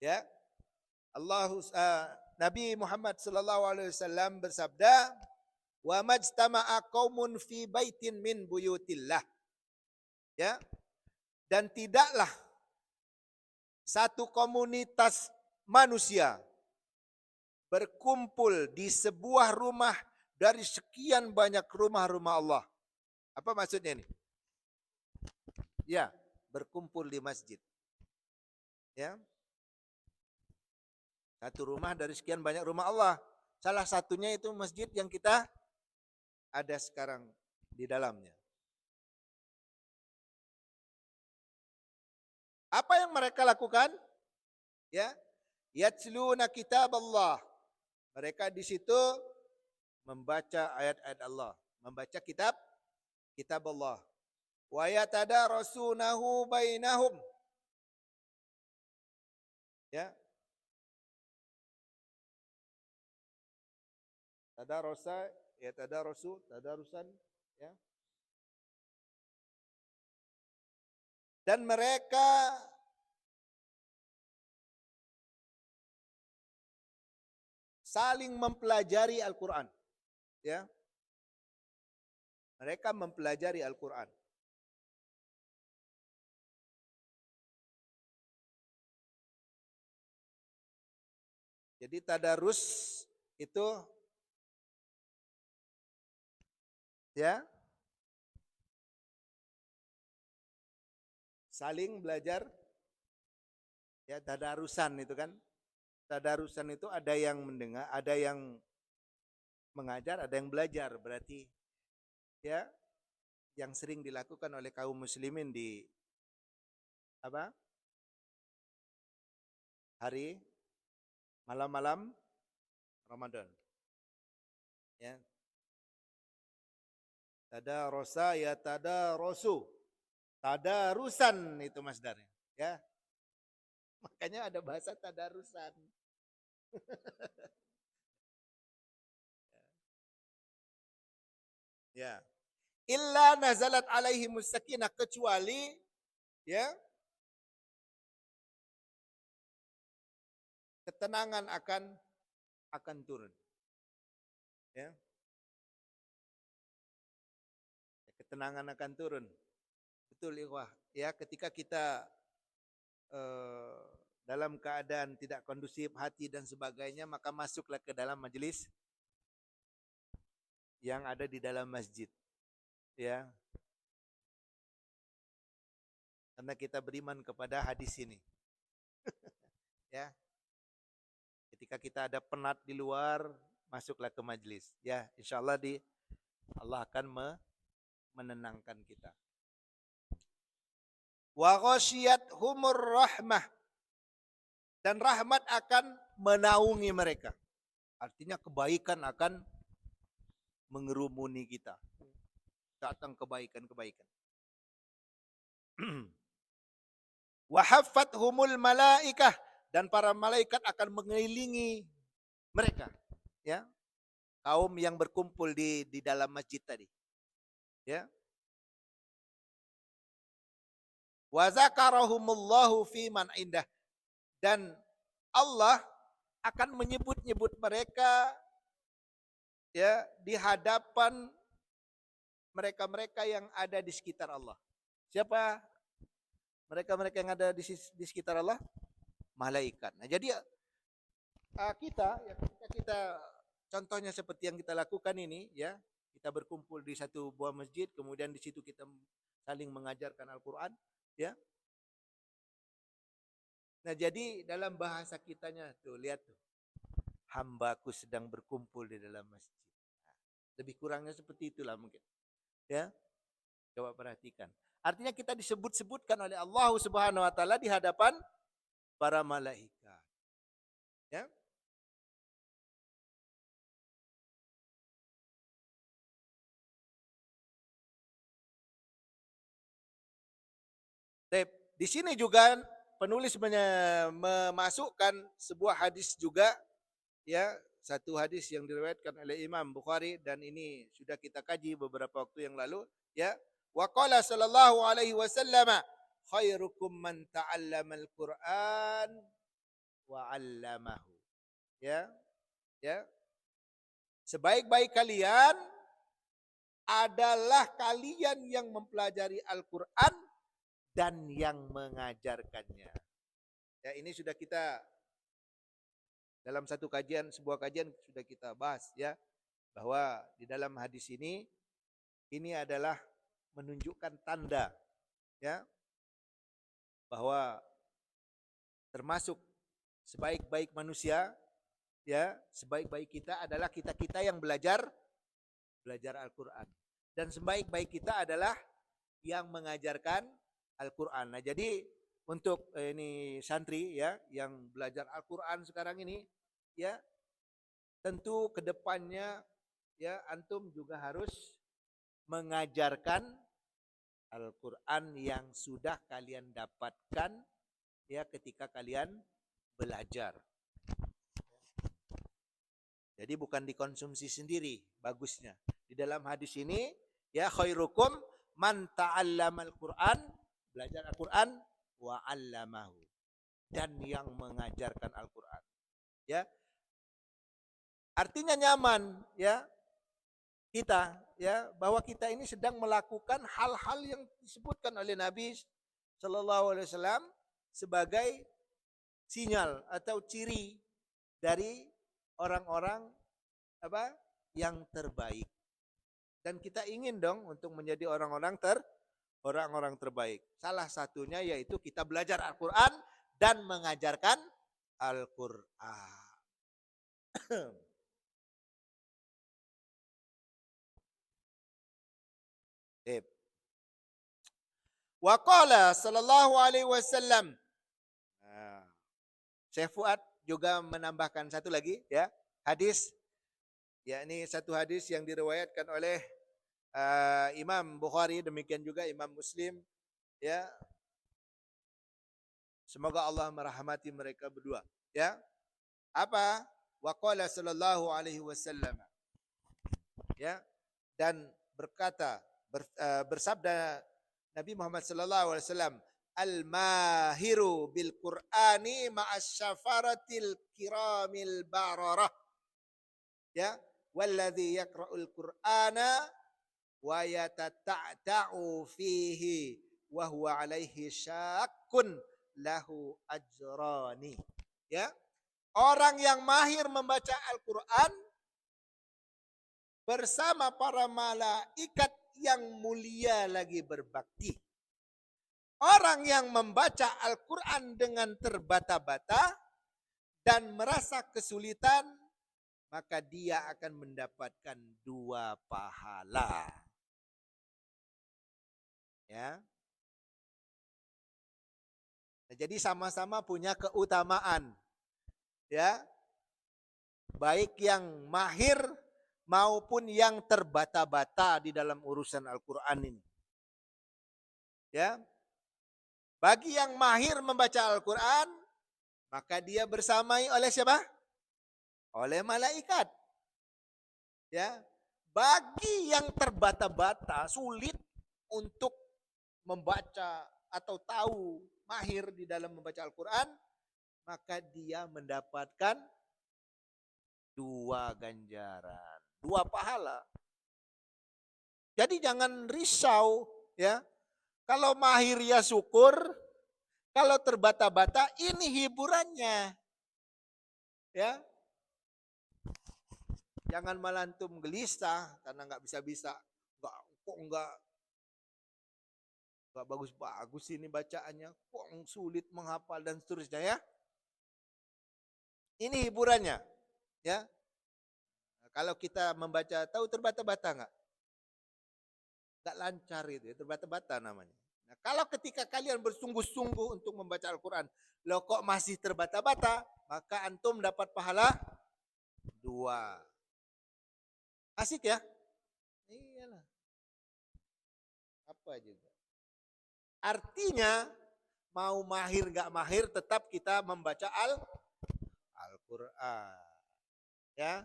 Ya, Nabi Muhammad sallallahu alaihi wasallam bersabda, "Wa majtama'a qaumun fi baitin min buyutillah." Ya, dan tidaklah satu komunitas manusia berkumpul di sebuah rumah dari sekian banyak rumah-rumah Allah. Apa maksudnya ini? Ya, berkumpul di masjid. Ya, satu rumah dari sekian banyak rumah Allah. Salah satunya itu masjid yang kita ada sekarang di dalamnya. Apa yang mereka lakukan? Ya, yatluna kitab Allah. Mereka di situ membaca ayat-ayat Allah, membaca kitab Allah. Wa yatadarasunahu bainahum. Ya. Tadarasa, ya tadarasu, tadarusan, ya. Dan mereka saling mempelajari Al-Qur'an, ya. Mereka mempelajari Al-Qur'an. Jadi tadarus itu, ya, saling belajar, ya, tadarusan itu kan. Tadarusan itu ada yang mendengar, ada yang mengajar, ada yang belajar. Berarti, ya, yang sering dilakukan oleh kaum muslimin di apa? Hari malam-malam Ramadan. Ya. Tadarasa ya tadarasu. Tadarusan itu masdarnya, ya. Makanya ada bahasa tadarusan. Ya. Illa nazalat alaihi sakinah, kecuali, ya, ketenangan akan turun. Ya. Ketenangan akan turun. Betul, ikhwah. Ya, ketika kita dalam keadaan tidak kondusif hati dan sebagainya, maka masuklah ke dalam majelis yang ada di dalam masjid. Ya. Karena kita beriman kepada hadis ini. Ya. Ketika kita ada penat di luar, masuklah ke majelis. Ya, insyaallah Allah akan menenangkan kita. Wa ghasyiyathumur rahmah, dan rahmat akan menaungi mereka. Artinya kebaikan akan mengerumuni kita. Datang kebaikan-kebaikan. Wa haffathumul malaikah, dan para malaikat akan mengelilingi mereka, ya. Kaum yang berkumpul di dalam masjid tadi. Ya. Wa zakarahumullahu fi man indah, dan Allah akan menyebut-nyebut mereka, ya, di hadapan mereka-mereka yang ada di sekitar Allah. Siapa mereka-mereka yang ada di sekitar Allah? Malaikat. Nah, jadi ketika kita contohnya seperti yang kita lakukan ini, ya, kita berkumpul di satu buah masjid, kemudian di situ kita saling mengajarkan Al-Quran, ya. Nah, jadi dalam bahasa kitanya tuh, lihat tuh, hambaku sedang berkumpul di dalam masjid. Nah, lebih kurangnya seperti itulah mungkin, ya. Coba perhatikan. Artinya kita disebut-sebutkan oleh Allah Subhanahu wa taala di hadapan para malaikat. Ya. Di sini juga penulis memasukkan sebuah hadis juga, ya, satu hadis yang diriwayatkan oleh Imam Bukhari, dan ini sudah kita kaji beberapa waktu yang lalu, ya. Wa qala sallallahu alaihi wasallam, khairukum man ta'allamal Qur'an wa 'allamahu. Ya, ya. Sebaik-baik kalian adalah kalian yang mempelajari Al-Qur'an dan yang mengajarkannya. Ya, ini sudah kita dalam satu kajian, sebuah kajian sudah kita bahas ya, bahwa di dalam hadis ini adalah menunjukkan tanda ya, bahwa termasuk sebaik-baik manusia ya, sebaik-baik kita adalah kita-kita yang belajar Al-Qur'an. Dan sebaik-baik kita adalah yang mengajarkan Al-Qur'an. Nah, jadi untuk ini santri ya yang belajar Al-Qur'an sekarang ini ya, tentu kedepannya ya antum juga harus mengajarkan Al-Qur'an yang sudah kalian dapatkan ya ketika kalian belajar. Jadi bukan dikonsumsi sendiri, bagusnya. Di dalam hadis ini ya, khairukum man ta'allamal Qur'an, belajar Al-Qur'an wa 'allamahu, dan yang mengajarkan Al-Qur'an. Ya. Artinya nyaman ya kita ya, bahwa kita ini sedang melakukan hal-hal yang disebutkan oleh Nabi Shallallahu Alaihi Wasallam sebagai sinyal atau ciri dari orang-orang apa yang terbaik. Dan kita ingin dong untuk menjadi orang-orang terbaik. Salah satunya yaitu kita belajar Al-Qur'an dan mengajarkan Al-Qur'an. Wa qala sallallahu alaihi wasallam. Syekh Fuad juga menambahkan satu lagi ya, hadis, yakni satu hadis yang diriwayatkan oleh Imam Bukhari, demikian juga Imam Muslim ya. Semoga Allah merahmati mereka berdua ya. Apa? Wa qala sallallahu alaihi wasallam. Ya, dan berkata bersabda Nabi Muhammad sallallahu alaihi wasallam, al-mahiru bil Qur'ani ma'as syafaratil kiramil bararah. Ya, walladzi yaqra'ul Qur'ana wa yatata'u fihi wa huwa alaihi syakkun lahu ajrani. Ya, orang yang mahir membaca Al-Qur'an bersama para malaikat yang mulia lagi berbakti. Orang yang membaca Al-Quran dengan terbata-bata dan merasa kesulitan, maka dia akan mendapatkan 2 pahala. Ya. Nah, jadi sama-sama punya keutamaan. Ya. Baik yang mahir maupun yang terbata-bata di dalam urusan Al-Quran ini. Ya, bagi yang mahir membaca Al-Quran, maka dia bersamai oleh siapa? Oleh malaikat. Ya, bagi yang terbata-bata, sulit untuk membaca atau tahu, mahir di dalam membaca Al-Quran, maka dia mendapatkan 2 ganjaran. 2 pahala. Jadi jangan risau ya. Kalau mahir ya syukur, kalau terbata-bata ini hiburannya. Ya. Jangan malah antum gelisah karena enggak bisa-bisa. Enggak bagus-bagus ini bacaannya, kok sulit menghafal dan seterusnya ya. Ini hiburannya. Ya. Kalau kita membaca, tahu terbata-bata enggak? Enggak lancar itu ya, terbata-bata namanya. Nah, kalau ketika kalian bersungguh-sungguh untuk membaca Al-Quran, lo kok masih terbata-bata, maka antum dapat pahala 2. Asik ya? Iyalah. Apa juga. Artinya, mau mahir enggak mahir, tetap kita membaca Al-Quran. Ya.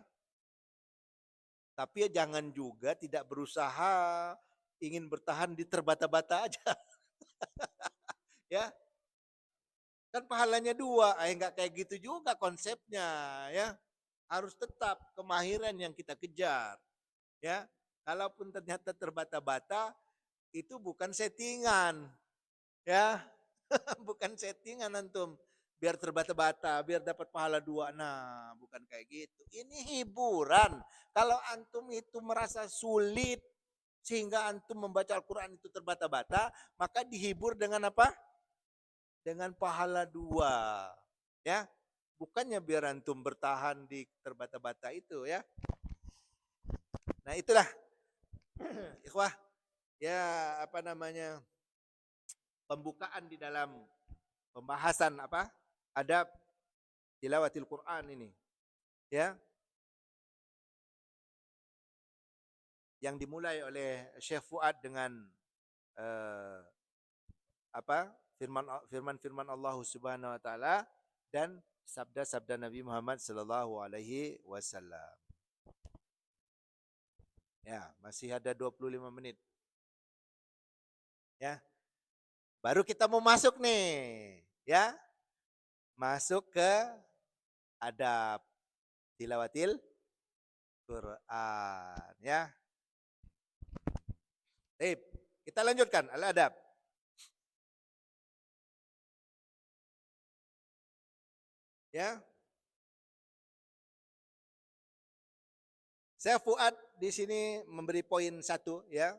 Tapi jangan juga tidak berusaha ingin bertahan di terbata-bata aja. Ya. Kan pahalanya 2. Enggak kayak gitu juga konsepnya, ya. Harus tetap kemahiran yang kita kejar, ya. Kalaupun ternyata terbata-bata, itu bukan settingan, ya. Bukan settingan antum biar terbata-bata, biar dapat pahala 2. Nah, bukan kayak gitu. Ini hiburan. Kalau antum itu merasa sulit sehingga antum membaca Al-Quran itu terbata-bata, maka dihibur dengan apa? Dengan pahala 2. Ya. Bukannya biar antum bertahan di terbata-bata itu, ya. Nah, itulah ikhwah, ya, apa namanya, pembukaan di dalam pembahasan apa? Adab tilawatil Quran ini, ya. Yang dimulai oleh Syekh Fuad dengan eh, apa? Firman Allah Subhanahu wa taala dan sabda-sabda Nabi Muhammad sallallahu alaihi wasallam. Ya, masih ada 25 menit. Ya. Baru kita mau masuk nih, ya. Masuk ke adab tilawatil Quran, ya. Baik, kita lanjutkan al-adab. Ya. Saya Fuad di sini memberi poin 1, ya.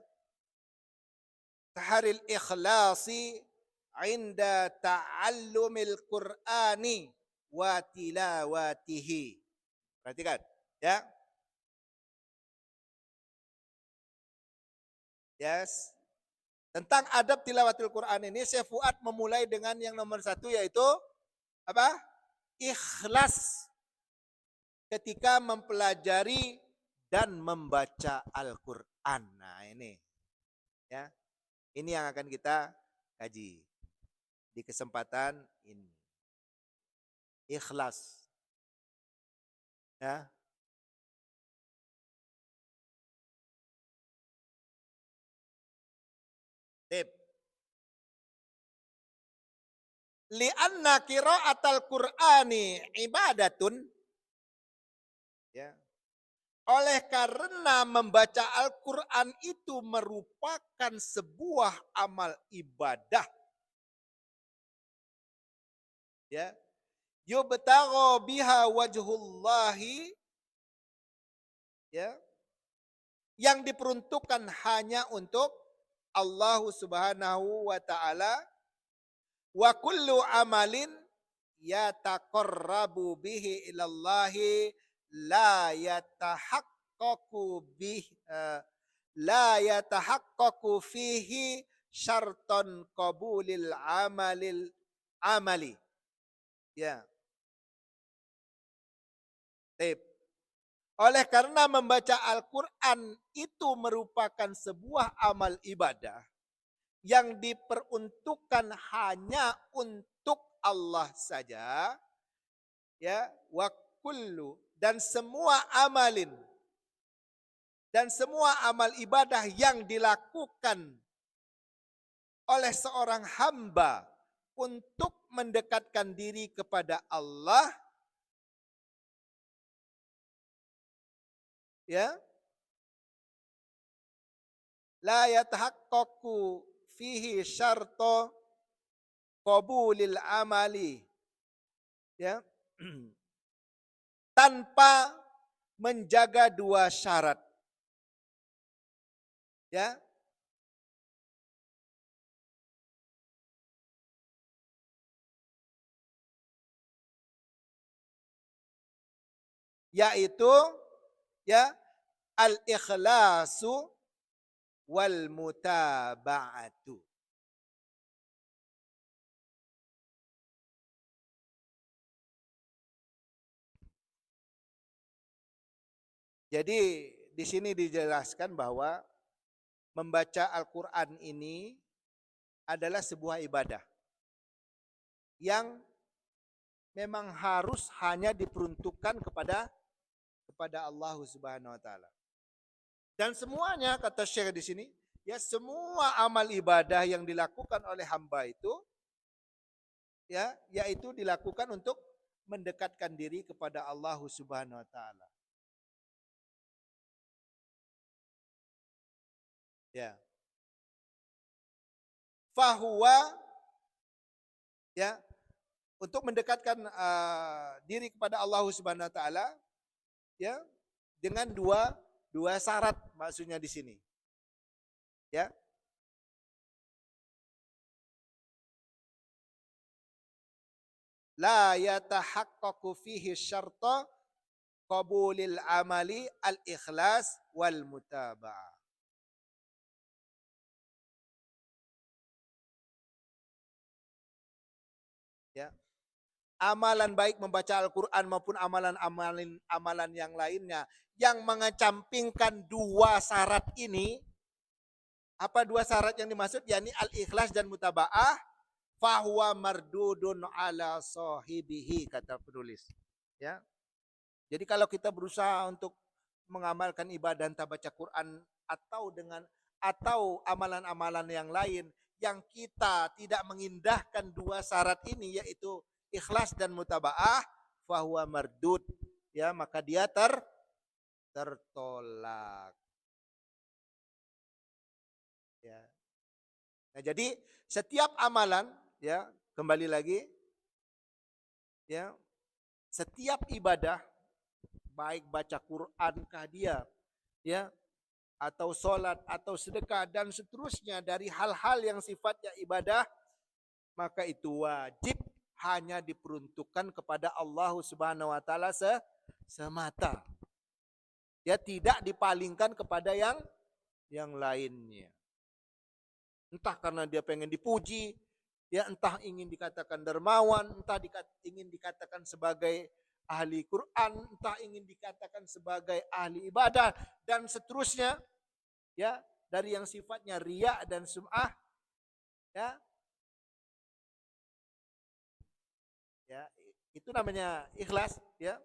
Taharil ikhlasi inda ta'allumil Qur'ani wa tilawatihi. Perhatikan, ya. Yes. Tentang adab tilawatil Quran ini, Syekh Fuad memulai dengan yang nomor 1, yaitu apa? Ikhlas ketika mempelajari dan membaca Al-Quran. Nah, ini, ya, ini yang akan kita kaji di kesempatan ini. Ikhlas, ya. Tip. Li'anna qira'atal Qur'ani ibadatun, ya. Oleh karena membaca Al-Quran itu merupakan sebuah amal ibadah, ya. Yubtagha biha wajhullahi, ya. Yang diperuntukkan hanya untuk Allah Subhanahu wa taala. Wa kullu amalin yataqarrabu bihi ilallahi la yatahaqqaqu la yatahaqqaqu fihi syarton qabulil amali. Ya. Tip. Oleh karena membaca Al-Quran itu merupakan sebuah amal ibadah yang diperuntukkan hanya untuk Allah saja, ya. Wa kullu, dan semua amal ibadah yang dilakukan oleh seorang hamba untuk mendekatkan diri kepada Allah, ya, la yatahaqqaqu fihi syarto qabulil amali, ya, tanpa menjaga 2 syarat, ya. Yaitu, ya, al-ikhlasu wal mutaba'atu. Jadi di sini dijelaskan bahwa membaca Al-Quran ini adalah sebuah ibadah yang memang harus hanya diperuntukkan kepada Allah Subhanahu wa taala. Dan semuanya, kata Syekh di sini, ya, semua amal ibadah yang dilakukan oleh hamba itu ya, yaitu dilakukan untuk mendekatkan diri kepada Allah Subhanahu wa taala. Ya. Fahuwa, ya, untuk mendekatkan diri kepada Allah Subhanahu wa taala, ya, dengan dua syarat maksudnya di sini. Ya. La yatahaqqaqu fihi syarta qabulil amali al-ikhlas wal mutaba'ah. Ya. Amalan baik membaca Al-Quran maupun amalan yang lainnya yang mengecampingkan dua syarat ini. Apa dua syarat yang dimaksud? Yakni al-ikhlas dan mutaba'ah. Fahuwa mardudun ala sahibihi, kata penulis. Ya. Jadi kalau kita berusaha untuk mengamalkan ibadah entah baca Quran atau amalan-amalan yang lain yang kita tidak mengindahkan dua syarat ini, yaitu ikhlas dan mutaba'ah, fahuwa mardud, ya, maka dia tertolak. Ya. Nah, jadi setiap amalan, ya, kembali lagi, ya, setiap ibadah, baik baca Quran kah dia, ya, atau sholat atau sedekah dan seterusnya dari hal-hal yang sifatnya ibadah, maka itu wajib hanya diperuntukkan kepada Allah Subhanahu wa taala semata. Ya, tidak dipalingkan kepada yang lainnya. Entah karena dia pengen dipuji, ya, entah ingin dikatakan dermawan, entah ingin dikatakan sebagai ahli Quran, entah ingin dikatakan sebagai ahli ibadah dan seterusnya, ya, dari yang sifatnya riya dan sum'ah, ya. Ya, itu namanya ikhlas, ya.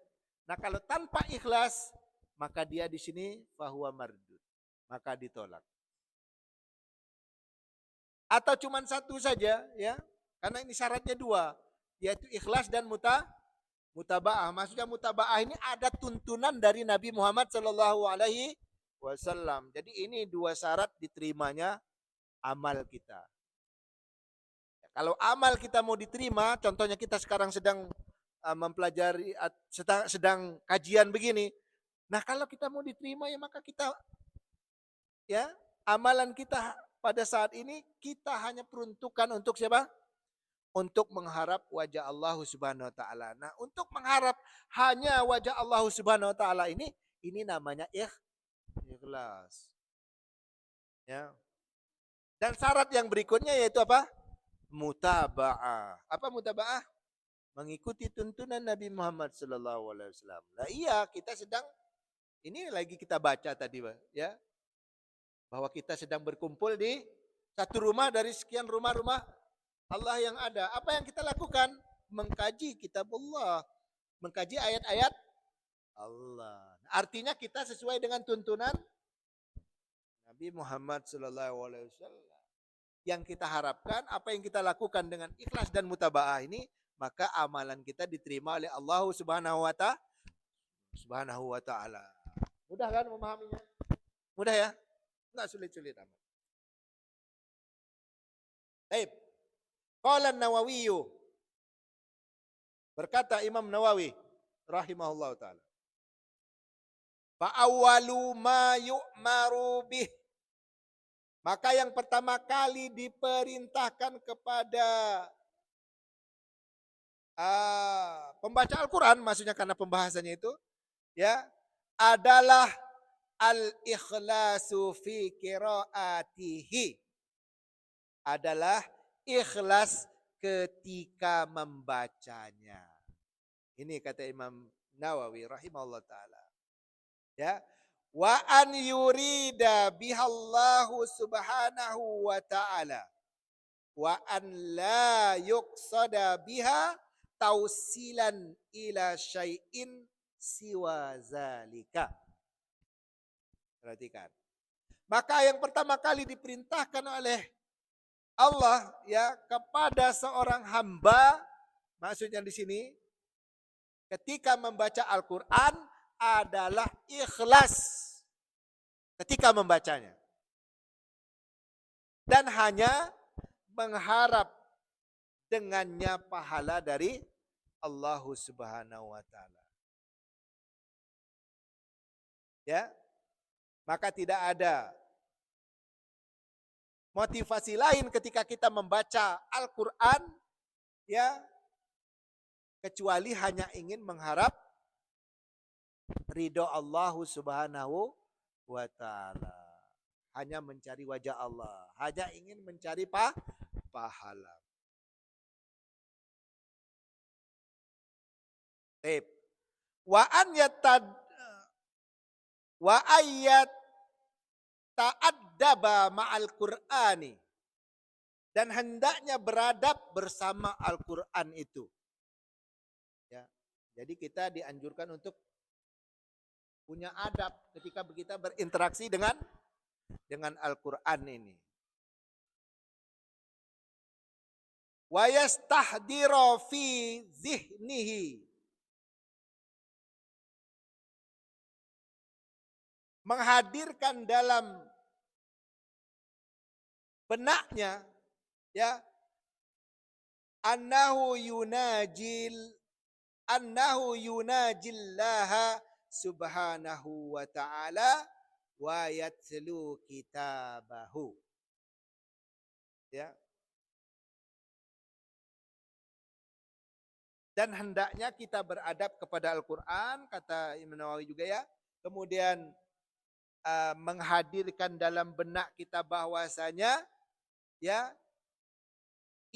Nah, kalau tanpa ikhlas, maka dia di sini fahuwa mardud, maka ditolak. Atau cuma satu saja, ya, karena ini syaratnya dua, yaitu ikhlas dan mutaba'ah. Maksudnya mutaba'ah ini ada tuntunan dari Nabi Muhammad Shallallahu Alaihi Wasallam. Jadi ini dua syarat diterimanya amal kita. Kalau amal kita mau diterima, contohnya kita sekarang sedang mempelajari, sedang kajian begini. Nah, kalau kita mau diterima, ya maka kita, ya, amalan kita pada saat ini kita hanya peruntukan untuk siapa? Untuk mengharap wajah Allah Subhanahu wa taala. Nah, untuk mengharap hanya wajah Allah Subhanahu wa taala ini namanya ikhlas. Ya. Dan syarat yang berikutnya yaitu apa? Mutaba'ah. Apa mutaba'ah? Mengikuti tuntunan Nabi Muhammad sallallahu alaihi wasallam. Nah, iya, kita sedang ini lagi kita baca tadi, ya. Bahwa kita sedang berkumpul di satu rumah dari sekian rumah-rumah Allah yang ada. Apa yang kita lakukan? Mengkaji kitab Allah, mengkaji ayat-ayat Allah. Artinya kita sesuai dengan tuntunan Nabi Muhammad sallallahu alaihi wasallam. Yang kita harapkan, apa yang kita lakukan dengan ikhlas dan mutaba'ah ini, maka amalan kita diterima oleh Allah Subhanahu wa taala. Mudah kan memahaminya? Mudah ya? Enggak sulit-sulit amat. Baik. Qala An-Nawawi, berkata Imam Nawawi rahimahullah taala, fa awwalu ma yu'maru bih, maka yang pertama kali diperintahkan kepada pembaca Al-Quran, maksudnya karena pembahasannya itu, ya, adalah al-ikhlasu fi qiraatihi, adalah ikhlas ketika membacanya. Ini kata Imam Nawawi rahimahullah taala. Ya, wa an yurida bihallahu subhanahu wa ta'ala wa an la yuqsada biha tausilan ila syai'in siwa zalika. Perhatikan. Maka yang pertama kali diperintahkan oleh Allah, ya, kepada seorang hamba Maksudnya di sini, ketika membaca Al-Quran adalah ikhlas ketika membacanya. Dan hanya mengharap dengannya pahala dari Allah Subhanahu wa taala. Ya. Maka tidak ada motivasi lain ketika kita membaca Al-Qur'an ya kecuali hanya ingin mengharap ridho Allah Subhanahu wa taala. Hanya mencari wajah Allah, hanya ingin mencari pahala. Baik. Wa ayat ta'addaba ma'al Qur'ani. Dan hendaknya beradab bersama Al-Qur'an itu. Ya. Jadi kita dianjurkan untuk punya adab ketika kita berinteraksi dengan Al-Qur'an ini. Wa yastahdira fi zihnihi. Menghadirkan dalam benaknya ya annahu yunajillaha subhanahu wa ta'ala wa yatlu kitabahu. Ya. Dan hendaknya kita beradab kepada Al-Qur'an, kata Imam Nawawi juga ya. Kemudian menghadirkan dalam benak kita bahwasanya ya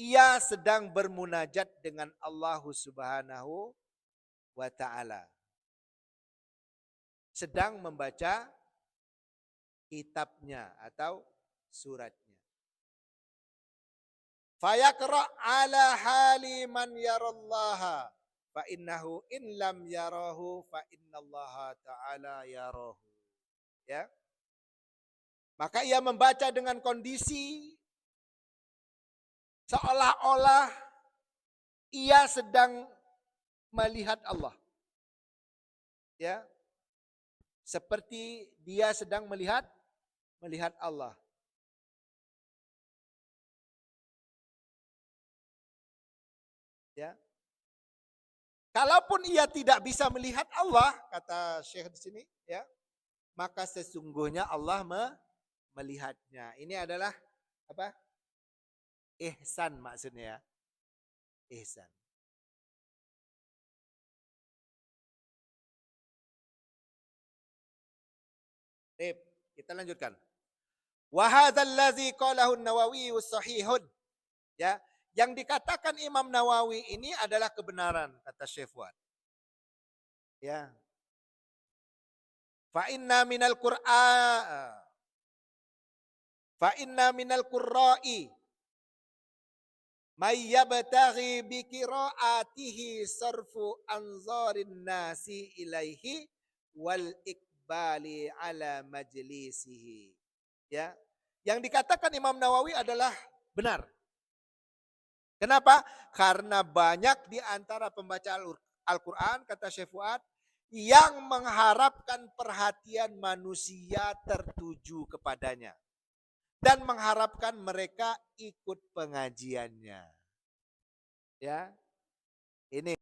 ia sedang bermunajat dengan Allah Subhanahu wa taala. Sedang membaca kitabnya atau suratnya. Fayaqra ala hali man yarallaha fa innahu in lam yarahu fa innallaha ta'ala yarahu. Ya. Maka ia membaca dengan kondisi seolah-olah ia sedang melihat Allah. Ya. Seperti dia sedang melihat Allah. Ya. Kalaupun ia tidak bisa melihat Allah, kata Syekh di sini, ya, maka sesungguhnya Allah melihatnya. Ini adalah apa? Ihsan maksudnya ya. Ihsan. Baik, kita lanjutkan. Wa hadzal ladzi qalahu an-Nawawi sahihun. Ya, yang dikatakan Imam Nawawi ini adalah kebenaran, kata Syekh Fuad. Ya. Fa inna minal qurra'i may yabtaghi bi qiraatihi sarfu anzarin nasi ilaihi wal ikbali ala majlisihi. Ya. Yang dikatakan Imam Nawawi adalah benar. Kenapa? Karena banyak di antara pembaca Al-Quran, kata Syekh Fuad, yang mengharapkan perhatian manusia tertuju kepadanya. Dan mengharapkan mereka ikut pengajiannya. Ya, ini